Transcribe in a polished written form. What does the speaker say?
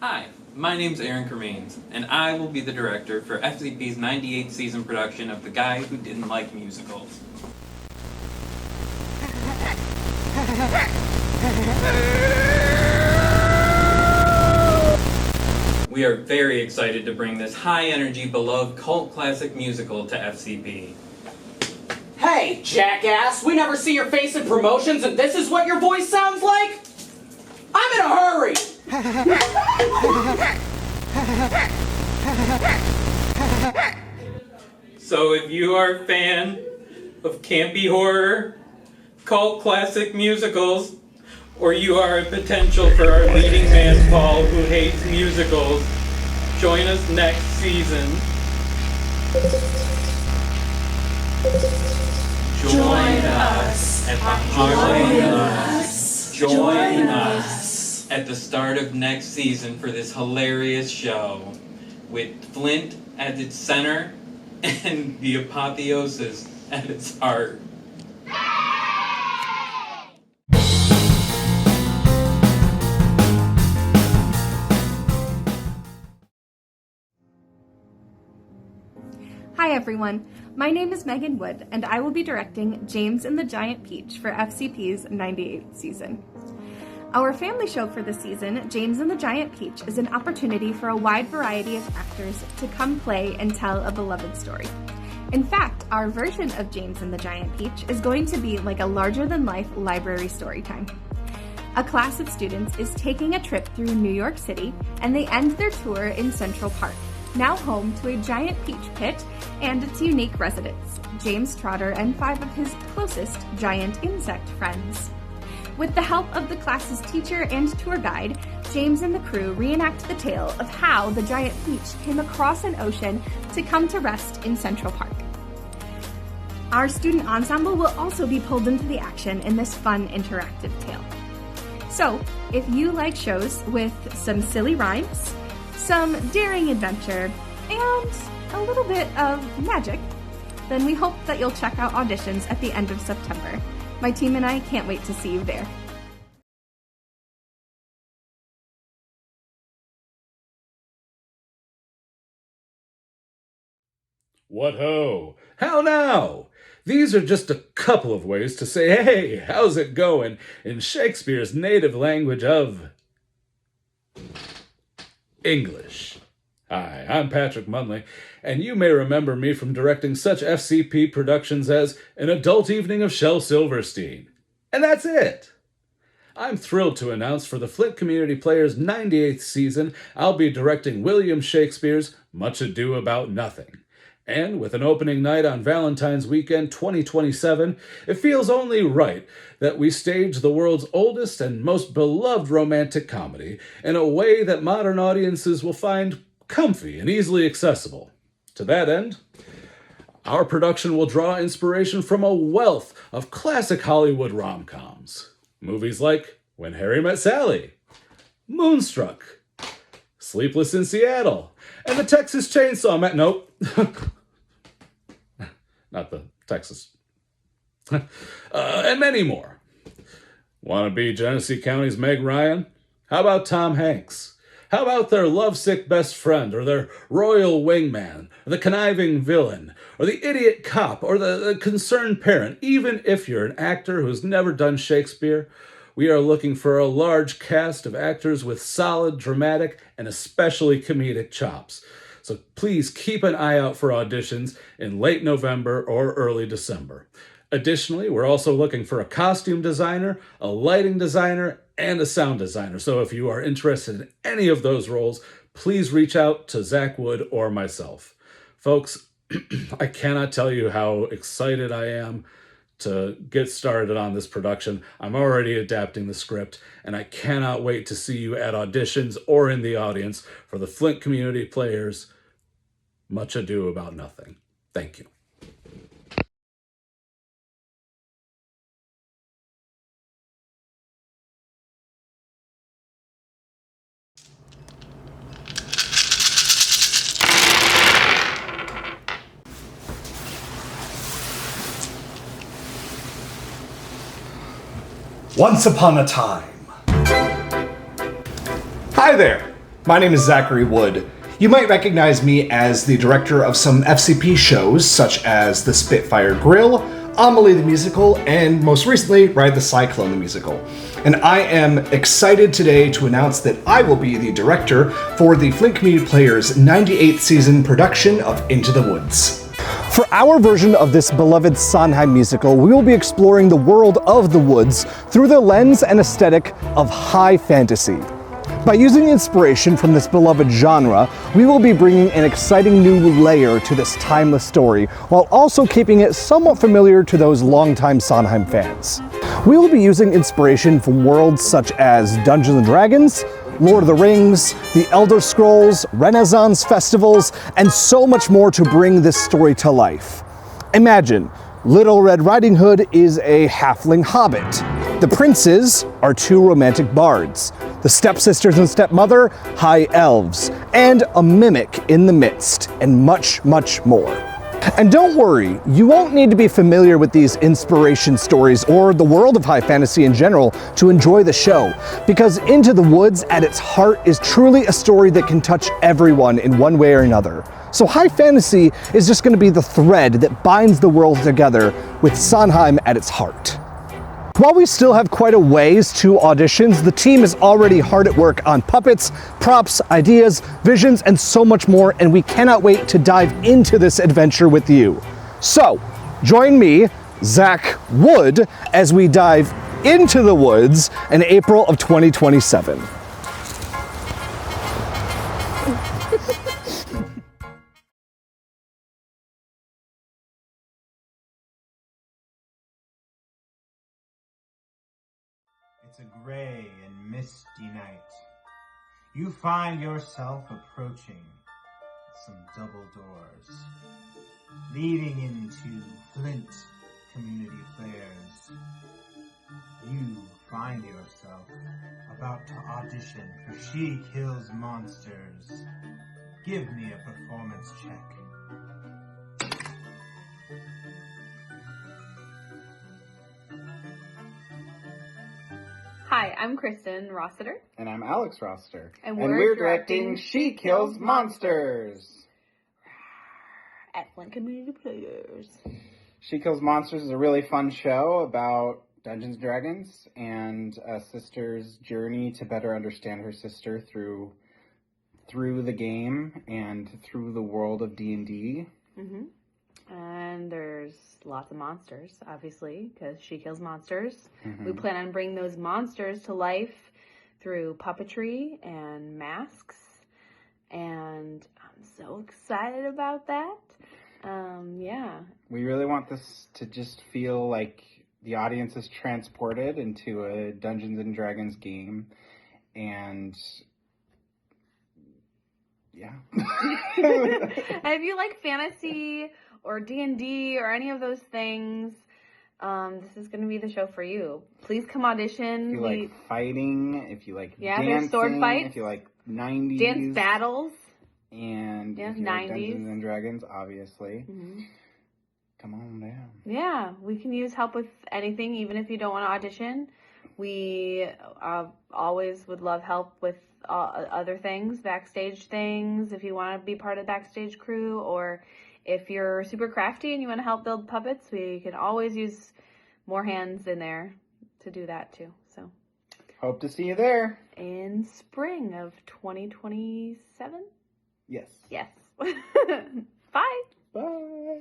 Hi, my name's Aaron Cremains, and I will be the director for FCP's 98th season production of The Guy Who Didn't Like Musicals. We are very excited to bring this high-energy, beloved cult classic musical to FCP. Hey, jackass! We never see your face in promotions and this is what your voice sounds like? I'm in a hurry! So if you are a fan of campy horror, cult classic musicals, or you are a potential for our leading man Paul who hates musicals, join us next season. Join us at the start of next season for this hilarious show with Flint at its center and the apotheosis at its heart. Hi everyone, my name is Megan Wood and I will be directing James and the Giant Peach for FCP's 98th season. Our family show for this season, James and the Giant Peach, is an opportunity for a wide variety of actors to come play and tell a beloved story. In fact, our version of James and the Giant Peach is going to be like a larger-than-life library story time. A class of students is taking a trip through New York City and they end their tour in Central Park, now home to a giant peach pit and its unique residents, James Trotter and 5 of his closest giant insect friends. With the help of the class's teacher and tour guide, James and the crew reenact the tale of how the giant peach came across an ocean to come to rest in Central Park. Our student ensemble will also be pulled into the action in this fun, interactive tale. So, if you like shows with some silly rhymes, some daring adventure, and a little bit of magic, then we hope that you'll check out auditions at the end of September. My team and I can't wait to see you there. What ho! How now? These are just a couple of ways to say, hey, how's it going in Shakespeare's native language of English. Hi, I'm Patrick Munley, and you may remember me from directing such FCP productions as An Adult Evening of Shel Silverstein. And that's it! I'm thrilled to announce for the Flint Community Players' 98th season, I'll be directing William Shakespeare's Much Ado About Nothing. And with an opening night on Valentine's Weekend 2027, it feels only right that we stage the world's oldest and most beloved romantic comedy in a way that modern audiences will find comfy and easily accessible. To that end, our production will draw inspiration from a wealth of classic Hollywood rom-coms. Movies like When Harry Met Sally, Moonstruck, Sleepless in Seattle, and the Texas Chainsaw Man. Nope. Not the Texas. And many more. Want to be Genesee County's Meg Ryan? How about Tom Hanks? How about their lovesick best friend, or their royal wingman, or the conniving villain, or the idiot cop, or the concerned parent? Even if you're an actor who's never done Shakespeare, we are looking for a large cast of actors with solid, dramatic, and especially comedic chops. So please keep an eye out for auditions in late November or early December. Additionally, we're also looking for a costume designer, a lighting designer, and a sound designer. So if you are interested in any of those roles, please reach out to Zach Wood or myself. Folks, I cannot tell you how excited I am to get started on this production. I'm already adapting the script, and I cannot wait to see you at auditions or in the audience for the Flint Community Players' Much Ado About Nothing. Thank you. Once upon a time. Hi there. My name is Zachary Wood. You might recognize me as the director of some FCP shows, such as The Spitfire Grill, Amelie the Musical, and most recently, Ride the Cyclone the Musical. And I am excited today to announce that I will be the director for the Flint Community Players 98th season production of Into the Woods. For our version of this beloved Sondheim musical, we will be exploring the world of the woods through the lens and aesthetic of high fantasy. By using inspiration from this beloved genre, we will be bringing an exciting new layer to this timeless story, while also keeping it somewhat familiar to those longtime Sondheim fans. We will be using inspiration from worlds such as Dungeons & Dragons, Lord of the Rings, the Elder Scrolls, Renaissance festivals, and so much more to bring this story to life. Imagine, Little Red Riding Hood is a halfling hobbit. The princes are two romantic bards. The stepsisters and stepmother, high elves, and a mimic in the midst, and much, much more. And don't worry, you won't need to be familiar with these inspiration stories or the world of high fantasy in general to enjoy the show, because Into the Woods at its heart is truly a story that can touch everyone in one way or another. So high fantasy is just going to be the thread that binds the world together with Sondheim at its heart. While we still have quite a ways to auditions, the team is already hard at work on puppets, props, ideas, visions, and so much more, and we cannot wait to dive into this adventure with you. So, join me, Zach Wood, as we dive into the woods in April of 2027. It's a gray and misty night. You find yourself approaching some double doors, leading into Flint Community Players. You find yourself about to audition for She Kills Monsters. Give me a performance check. Hi, I'm Kristen Rossiter. And I'm Alex Roster. And we're directing She Kills Monsters. At Flint Community Players. She Kills Monsters is a really fun show about Dungeons & Dragons and a sister's journey to better understand her sister through the game and through the world of D&D. Mm-hmm. And there's lots of monsters, obviously, because She Kills Monsters. Mm-hmm. We plan on bringing those monsters to life through puppetry and masks. And I'm so excited about that. Yeah. We really want this to just feel like the audience is transported into a Dungeons & Dragons game. And yeah. And if you like fantasy or D&D or any of those things, this is going to be the show for you. Please come audition. If you like fighting, if you like dancing, there's sword fights, if you like 90s. Dance battles. And if you 90s. like Dungeons & Dragons, obviously. Mm-hmm. Come on down. Yeah, we can use help with anything, even if you don't want to audition. We always would love help with other things, backstage things, if you want to be part of the backstage crew, or if you're super crafty and you want to help build puppets, we can always use more hands in there to do that too. So, hope to see you there. In spring of 2027? Yes. Yes. Bye. Bye.